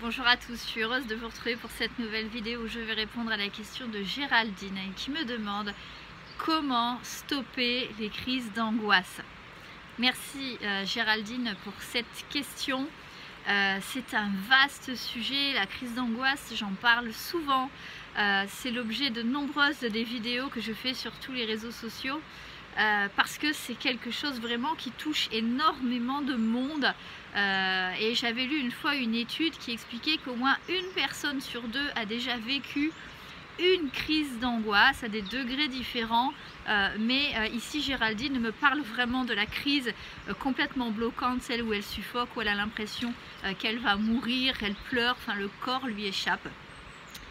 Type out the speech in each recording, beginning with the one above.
Bonjour à tous, je suis heureuse de vous retrouver pour cette nouvelle vidéo où je vais répondre à la question de Géraldine qui me demande comment stopper les crises d'angoisse. Merci Géraldine pour cette question. C'est un vaste sujet, la crise d'angoisse, j'en parle souvent. C'est l'objet de nombreuses des vidéos que je fais sur tous les réseaux sociaux. Parce que c'est quelque chose vraiment qui touche énormément de monde et j'avais lu une fois une étude qui expliquait qu'au moins une personne sur deux a déjà vécu une crise d'angoisse à des degrés différents, mais ici Géraldine me parle vraiment de la crise complètement bloquante, celle où elle suffoque, où elle a l'impression qu'elle va mourir, qu'elle pleure, enfin le corps lui échappe.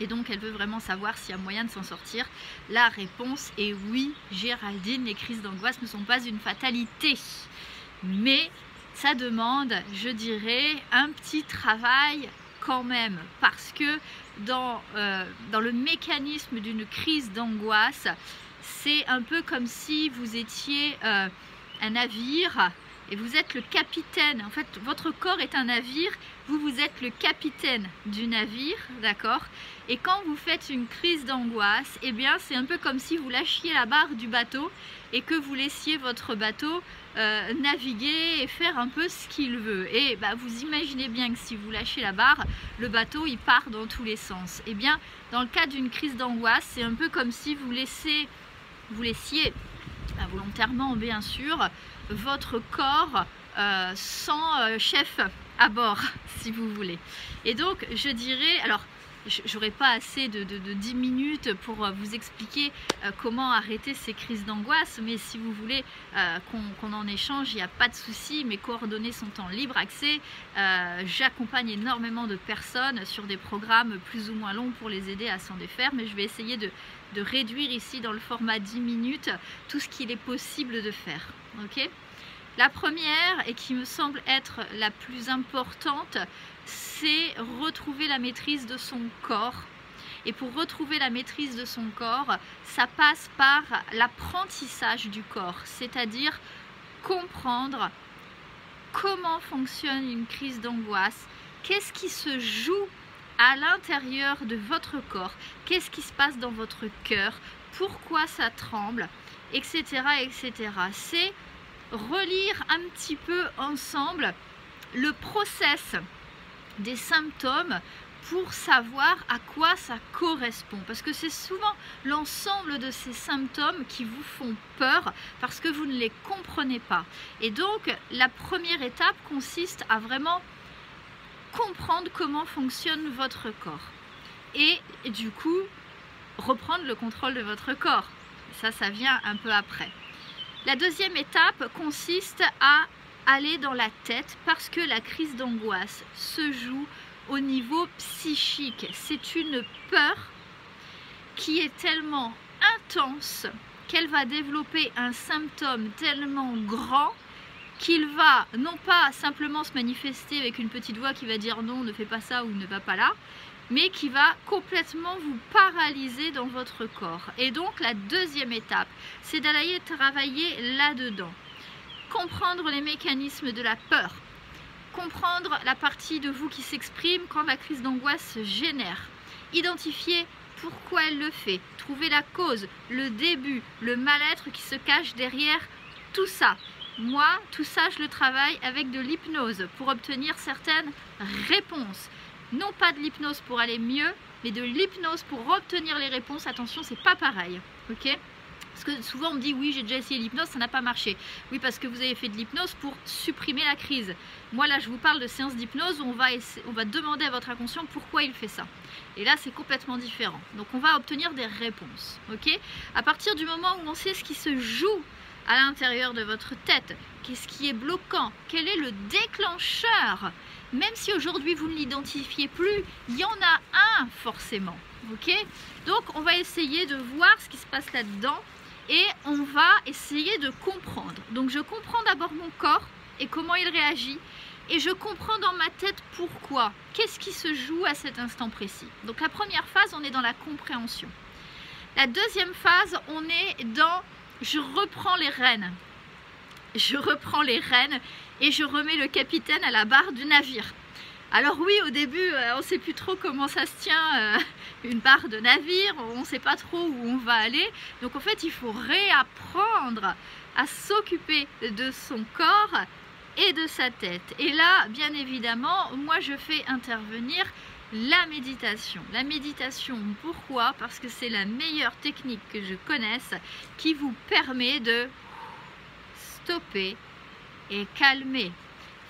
Et donc elle veut vraiment savoir s'il y a moyen de s'en sortir. La réponse est oui, Géraldine, les crises d'angoisse ne sont pas une fatalité. Mais ça demande, je dirais, un petit travail quand même. Parce que dans le mécanisme d'une crise d'angoisse, c'est un peu comme si vous étiez un navire et vous êtes le capitaine. En fait, votre corps est un navire, vous êtes le capitaine du navire, d'accord? Et quand vous faites une crise d'angoisse, eh bien, c'est un peu comme si vous lâchiez la barre du bateau et que vous laissiez votre bateau naviguer et faire un peu ce qu'il veut. Et bah, vous imaginez bien que si vous lâchez la barre, le bateau il part dans tous les sens. Eh bien, dans le cas d'une crise d'angoisse, c'est un peu comme si vous laissiez volontairement bien sûr, votre corps sans chef à bord, si vous voulez. Et donc, je dirais, alors, j'aurais pas assez de 10 minutes pour vous expliquer comment arrêter ces crises d'angoisse, mais si vous voulez qu'on en échange, il n'y a pas de souci, mes coordonnées sont en libre accès. J'accompagne énormément de personnes sur des programmes plus ou moins longs pour les aider à s'en défaire, mais je vais essayer de réduire ici dans le format 10 minutes tout ce qu'il est possible de faire. Ok ? La première, et qui me semble être la plus importante, c'est retrouver la maîtrise de son corps. Et pour retrouver la maîtrise de son corps, ça passe par l'apprentissage du corps, c'est-à-dire comprendre comment fonctionne une crise d'angoisse, qu'est-ce qui se joue à l'intérieur de votre corps, qu'est-ce qui se passe dans votre cœur, pourquoi ça tremble, etc. etc. C'est relire un petit peu ensemble le process des symptômes pour savoir à quoi ça correspond, parce que c'est souvent l'ensemble de ces symptômes qui vous font peur parce que vous ne les comprenez pas. Et donc la première étape consiste à vraiment comprendre comment fonctionne votre corps et du coup reprendre le contrôle de votre corps. Ça vient un peu après. La deuxième étape consiste à aller dans la tête parce que la crise d'angoisse se joue au niveau psychique. C'est une peur qui est tellement intense qu'elle va développer un symptôme tellement grand qu'il va non pas simplement se manifester avec une petite voix qui va dire non, ne fais pas ça ou ne va pas là, mais qui va complètement vous paralyser dans votre corps. Et donc la deuxième étape, c'est d'aller travailler là-dedans. Comprendre les mécanismes de la peur, comprendre la partie de vous qui s'exprime quand la crise d'angoisse se génère, identifier pourquoi elle le fait, trouver la cause, le début, le mal-être qui se cache derrière tout ça. Moi, tout ça, je le travaille avec de l'hypnose pour obtenir certaines réponses. Non pas de l'hypnose pour aller mieux, mais de l'hypnose pour obtenir les réponses. Attention, c'est pas pareil, ok? Parce que souvent on me dit oui, j'ai déjà essayé l'hypnose, ça n'a pas marché. Oui, parce que vous avez fait de l'hypnose pour supprimer la crise. Moi là, je vous parle de séance d'hypnose où on va demander à votre inconscient pourquoi il fait ça. Et là, c'est complètement différent. Donc on va obtenir des réponses, ok? À partir du moment où on sait ce qui se joue à l'intérieur de votre tête, qu'est-ce qui est bloquant, quel est le déclencheur, même si aujourd'hui vous ne l'identifiez plus, il y en a un forcément, ok? Donc on va essayer de voir ce qui se passe là-dedans et on va essayer de comprendre. Donc je comprends d'abord mon corps et comment il réagit et je comprends dans ma tête pourquoi, qu'est-ce qui se joue à cet instant précis. Donc la première phase, on est dans la compréhension. La deuxième phase, on est dans je reprends les rênes. Je reprends les rênes et je remets le capitaine à la barre du navire. Alors oui, au début, on ne sait plus trop comment ça se tient, une barre de navire, on ne sait pas trop où on va aller. Donc en fait, il faut réapprendre à s'occuper de son corps et de sa tête. Et là, bien évidemment, moi je fais intervenir la méditation. La méditation, pourquoi? Parce que c'est la meilleure technique que je connaisse qui vous permet de stopper et calmer.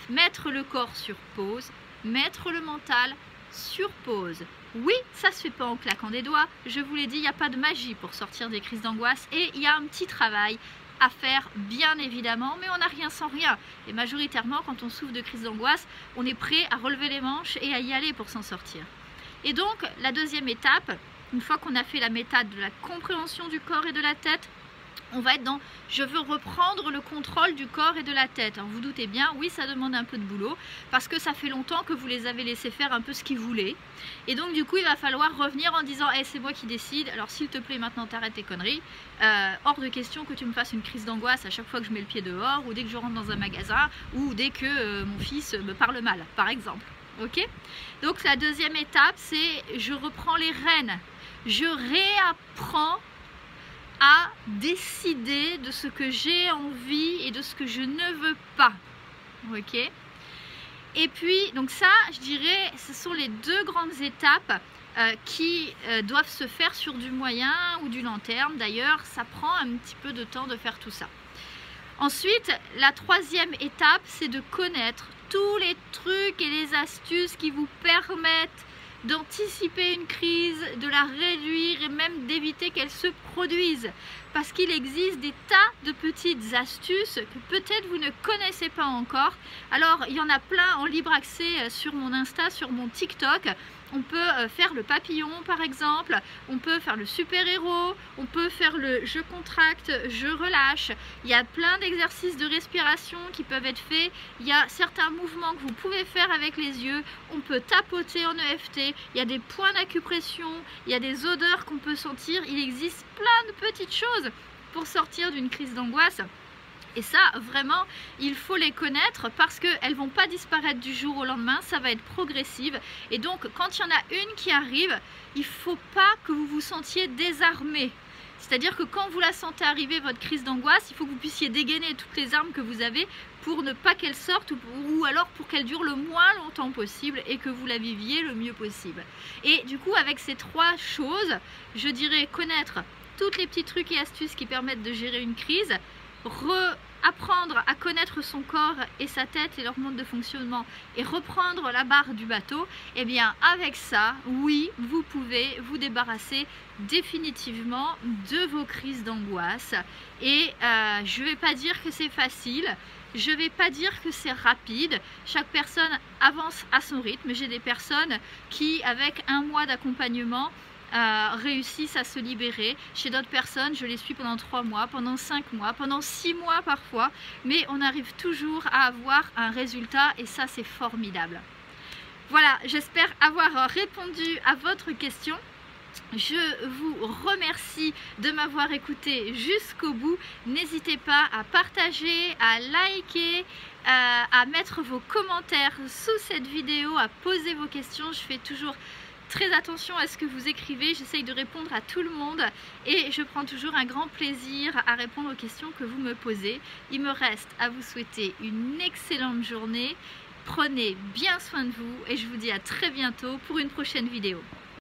Mettre le corps sur pause, mettre le mental sur pause. Oui, ça se fait pas en claquant des doigts. Je vous l'ai dit, il n'y a pas de magie pour sortir des crises d'angoisse et il y a un petit travail à faire, bien évidemment, mais on n'a rien sans rien. Et majoritairement, quand on souffre de crise d'angoisse, on est prêt à relever les manches et à y aller pour s'en sortir. Et donc, la deuxième étape, une fois qu'on a fait la méthode de la compréhension du corps et de la tête, on va être dans « je veux reprendre le contrôle du corps et de la tête ». Alors vous doutez bien, oui, ça demande un peu de boulot parce que ça fait longtemps que vous les avez laissés faire un peu ce qu'ils voulaient. Et donc du coup, il va falloir revenir en disant hey, « c'est moi qui décide, alors s'il te plaît, maintenant t'arrêtes tes conneries. Hors de question que tu me fasses une crise d'angoisse à chaque fois que je mets le pied dehors ou dès que je rentre dans un magasin ou dès que mon fils me parle mal, par exemple. » Ok? Donc la deuxième étape, c'est « je reprends les rênes, je réapprends à décider de ce que j'ai envie et de ce que je ne veux pas. » Ok? Et puis, donc ça, je dirais, ce sont les deux grandes étapes qui doivent se faire sur du moyen ou du long terme. D'ailleurs, ça prend un petit peu de temps de faire tout ça. Ensuite, la troisième étape, c'est de connaître tous les trucs et les astuces qui vous permettent d'anticiper une crise, de la réduire et même d'éviter qu'elle se produise. Parce qu'il existe des tas de petites astuces que peut-être vous ne connaissez pas encore. Alors, il y en a plein en libre accès sur mon Insta, sur mon TikTok. On peut faire le papillon par exemple, on peut faire le super-héros, on peut faire le je contracte, je relâche. Il y a plein d'exercices de respiration qui peuvent être faits. Il y a certains mouvements que vous pouvez faire avec les yeux. On peut tapoter en EFT. Il y a des points d'acupression, il y a des odeurs qu'on peut sentir. Il existe plein de petites choses pour sortir d'une crise d'angoisse. Et ça, vraiment, il faut les connaître parce qu'elles ne vont pas disparaître du jour au lendemain, ça va être progressive. Et donc, quand il y en a une qui arrive, il ne faut pas que vous vous sentiez désarmé. C'est-à-dire que quand vous la sentez arriver, votre crise d'angoisse, il faut que vous puissiez dégainer toutes les armes que vous avez pour ne pas qu'elle sorte ou alors pour qu'elle dure le moins longtemps possible et que vous la viviez le mieux possible. Et du coup, avec ces trois choses, je dirais connaître tous les petits trucs et astuces qui permettent de gérer une crise, apprendre à connaître son corps et sa tête et leur mode de fonctionnement et reprendre la barre du bateau, et bien avec ça, oui, vous pouvez vous débarrasser définitivement de vos crises d'angoisse. Et je ne vais pas dire que c'est facile, je ne vais pas dire que c'est rapide, chaque personne avance à son rythme. J'ai des personnes qui, avec 1 mois d'accompagnement, réussissent à se libérer. Chez d'autres personnes, je les suis pendant 3 mois, pendant 5 mois, pendant 6 mois parfois, mais on arrive toujours à avoir un résultat et ça c'est formidable. Voilà, j'espère avoir répondu à votre question. Je vous remercie de m'avoir écouté jusqu'au bout. N'hésitez pas à partager, à liker, à mettre vos commentaires sous cette vidéo, à poser vos questions. Je fais toujours très attention à ce que vous écrivez, j'essaye de répondre à tout le monde et je prends toujours un grand plaisir à répondre aux questions que vous me posez. Il me reste à vous souhaiter une excellente journée, prenez bien soin de vous et je vous dis à très bientôt pour une prochaine vidéo.